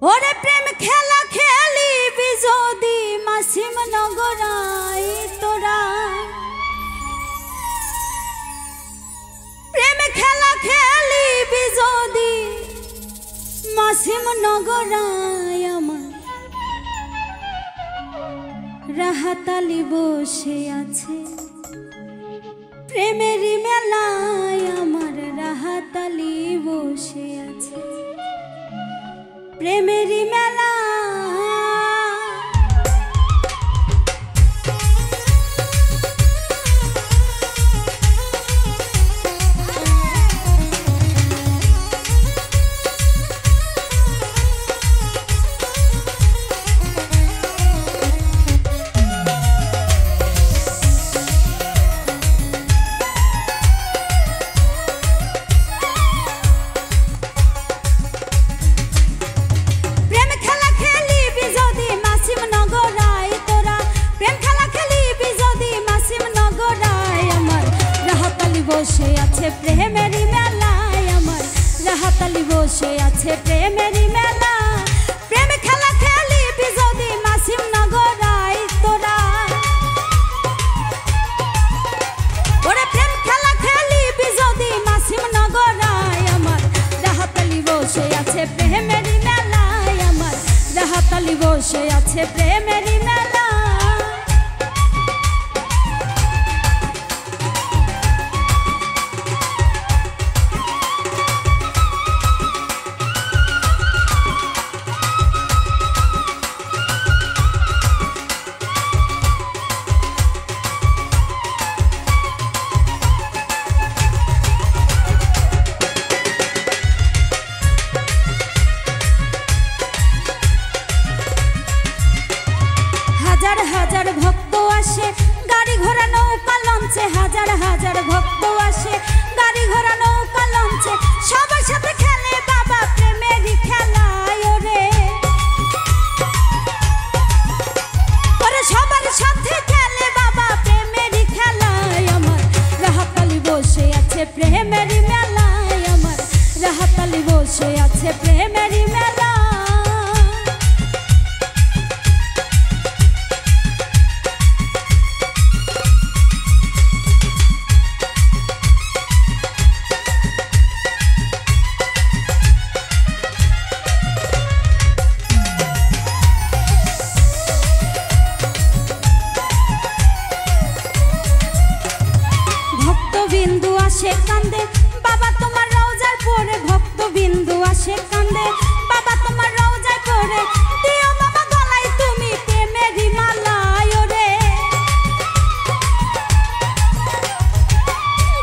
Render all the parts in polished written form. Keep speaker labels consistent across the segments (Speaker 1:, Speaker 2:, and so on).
Speaker 1: ওরে প্রেম খেলা খেলিবি যদি মাসিম নগরাই তোরা, প্রেম খেলা খেলিবি যদি মাসিম নগরাই আমার রাহাতালি বসে আছে প্রেমেরই মেলায়, আমার রাহাতালি বসে আছে প্রেমেরই মেলা। বসে আছে প্রেমেরই মেলায়, আমার রাহাতালি বসে আছে প্রেমেরই মেলা। প্রেম খেলা খেলিবি যদি মাসিম নগরাই তোরা, ওরে প্রেম খেলা খেলিবি যদি মাসিম নগরাই, আমার রাহাতালি বসে আছে প্রেমেরই মেলায়, আমার রাহাতালি বসে আছে প্রেমেরই মেলা। হাজার হাজার ভক্ত আসে গাড়ি ঘোড়া নৌকা লঞ্চে, হাজার হাজার ভক্ত আসে গাড়ি ঘোড়া নৌকা লঞ্চে, সবার সাথে খেলে বাবা প্রেমেরই খেলায়। ওরে ওরে সবার সাথে খেলে বাবা প্রেমেরই খেলায়, আমার রাহাতালি বসে আছে প্রেমেরই মেলায়, আমার রাহাতালি বসে আছে প্রেমেরই মেলা। বিন্দু আসে কান্দে বাবা তোমার রওজায় পড়ে, ভক্ত বিন্দু আসে কান্দে বাবা তোমার রওজায় পড়ে, দিও বাবা গলায় তুমি প্রেমেরই মালা। ওরে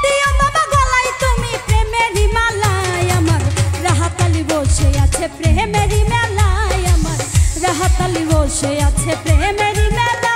Speaker 1: দিও বাবা গলায় তুমি প্রেমেরই মালা, আমার রাহাতালি বসে আছে প্রেমেরই মেলায়, আমার রাহাতালি বসে আছে প্রেমেরই মেলা।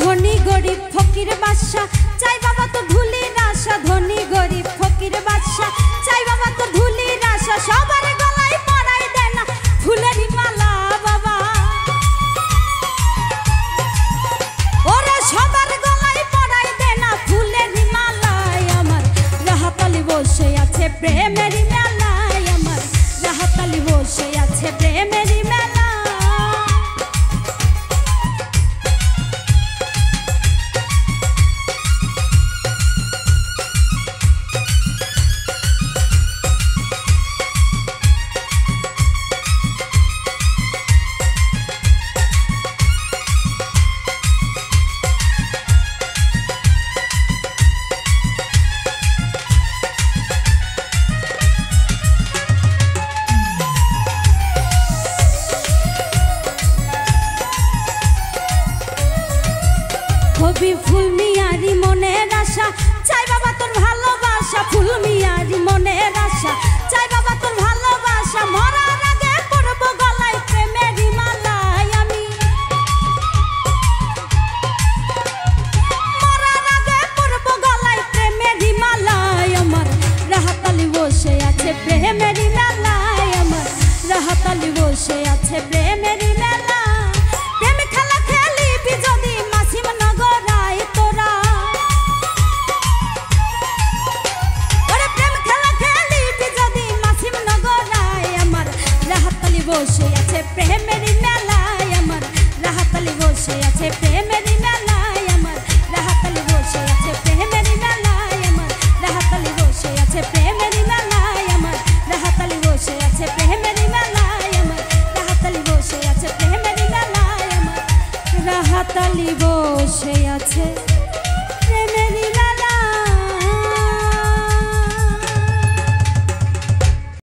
Speaker 1: ধনী গরিব ফকির বাদশা চাই বাবা তো ধুলির আশা, ধনী গরিব ফকির বাদশা চাই বাবা তো ধুলির আশা, সবার গলায় পরাই দেয় না ফুলেরই মালা বাবা। ওরে সবার গলায় পরাই দেয় না ফুলেরই মালায়, আমার রাহাতালি বসে আছে প্রেমেরই মেলায়, আমার রাহাতালি বসে আছে প্রেমেরই মেলা। কবি ফুল মিয়ারি মনের আশা চাই বাবা তোর ভালোবাসা, ফুল মিয়ারি মনের আশা চাই বাবা তোর ভালোবাসা, মরার আগে পড়বো গলায় প্রেমেরই মালায় আমি। বসে আছে প্রেমেরই মেলায় আমার রাহাতালি বসে আছে প্রেমেরই মেলায় আমার রাহাতালি বসে আছে প্রেমেরই মেলায় আমার রাহাতালি বসে আছে প্রেমেরই মেলায় আমার রাহাতালি বসে আছে প্রেমেরই মেলায় আমার রাহাতালি বসে আছে প্রেমেরই মেলায় আমার রাহাতালি বসে আছে